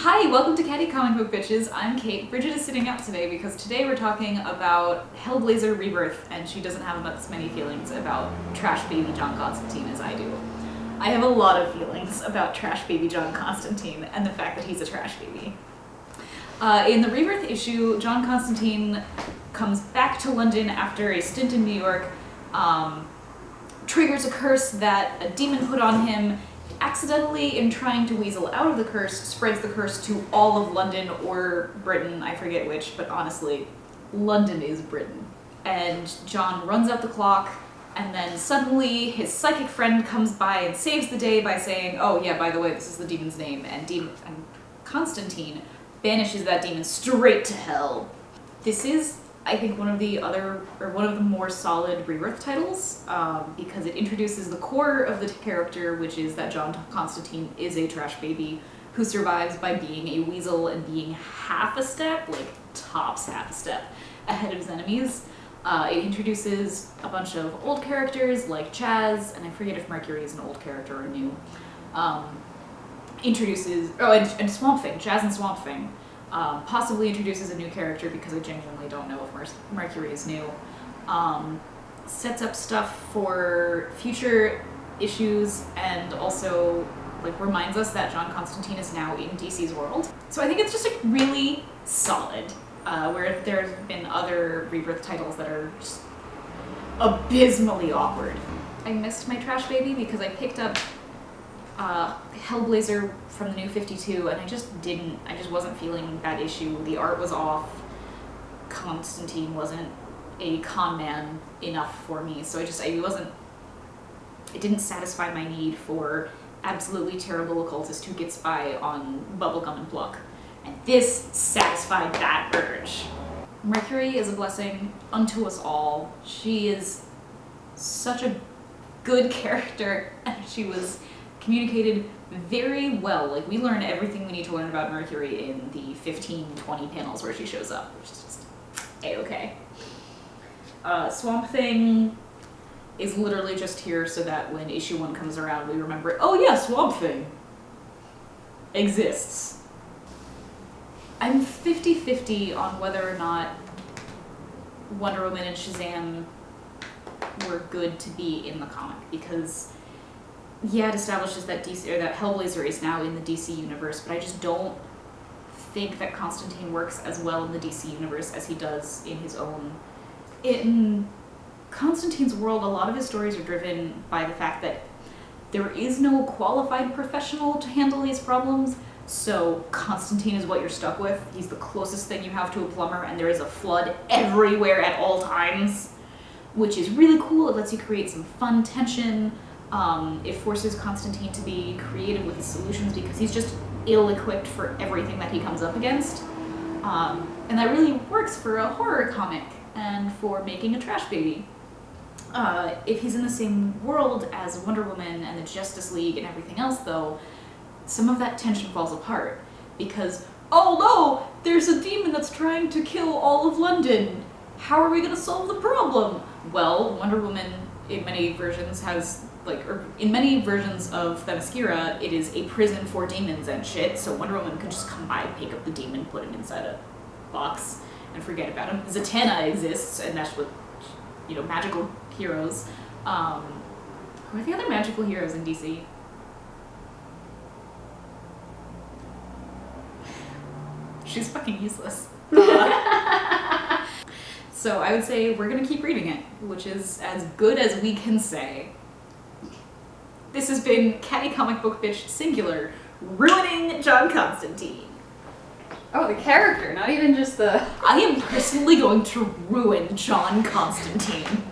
Hi, welcome to Catty Comic Book Bitches. I'm Cait. Bridget is sitting out today because today we're talking about Hellblazer Rebirth, and she doesn't have as many feelings about Trash Baby John Constantine as I do. I have a lot of feelings about Trash Baby John Constantine and the fact that he's a trash baby. In the Rebirth issue, John Constantine comes back to London after a stint in New York, triggers a curse that a demon put on him, accidentally, in trying to weasel out of the curse, spreads the curse to all of London or Britain, I forget which, but honestly, London is Britain. And John runs out the clock, and then suddenly his psychic friend comes by and saves the day by saying, oh yeah, by the way, this is the demon's name, and Constantine banishes that demon straight to hell. This is, I think, one of the more solid Rebirth titles, because it introduces the core of the character, which is that John Constantine is a trash baby who survives by being a weasel and being half a step, like tops half a step, ahead of his enemies. It introduces a bunch of old characters like Chaz, and I forget if Mercury is an old character or new. And Swamp Thing, Chaz and Swamp Thing. Possibly introduces a new character because I genuinely don't know if Mercury is new. Sets up stuff for future issues and also reminds us that John Constantine is now in DC's world. So I think it's just really solid, where there's been other Rebirth titles that are just abysmally awkward. I missed my trash baby because I picked up Hellblazer from the New 52, and I just wasn't feeling that issue. The art was off. Constantine wasn't a con man enough for me, so it didn't satisfy my need for absolutely terrible occultist who gets by on bubblegum and pluck. And this satisfied that urge. Mercury is a blessing unto us all. She is such a good character, and she was communicated very well. We learn everything we need to learn about Mercury in the 15-20 panels where she shows up, which is just a-okay. Swamp Thing is literally just here so that when issue 1 comes around, we remember, oh yeah, Swamp Thing exists. I'm 50-50 on whether or not Wonder Woman and Shazam were good to be in the comic, because yeah, it establishes that that Hellblazer is now in the DC universe, but I just don't think that Constantine works as well in the DC universe as he does in his own. In Constantine's world, a lot of his stories are driven by the fact that there is no qualified professional to handle these problems, so Constantine is what you're stuck with. He's the closest thing you have to a plumber, and there is a flood everywhere at all times, which is really cool. It lets you create some fun tension. It forces Constantine to be creative with his solutions because he's just ill-equipped for everything that he comes up against. And that really works for a horror comic and for making a trash baby. If he's in the same world as Wonder Woman and the Justice League and everything else, though, some of that tension falls apart because, oh no, there's a demon that's trying to kill all of London. How are we going to solve the problem? Well, Wonder Woman in many versions in many versions of Themyscira, it is a prison for demons and shit, so Wonder Woman could just come by, pick up the demon, put him inside a box, and forget about him. Zatanna exists, and that's what, magical heroes. Who are the other magical heroes in DC? She's fucking useless. So I would say we're gonna keep reading it, which is as good as we can say. This has been Catty Comic Book Bitch Singular, ruining John Constantine. Oh, the character, not even just the... I am personally going to ruin John Constantine.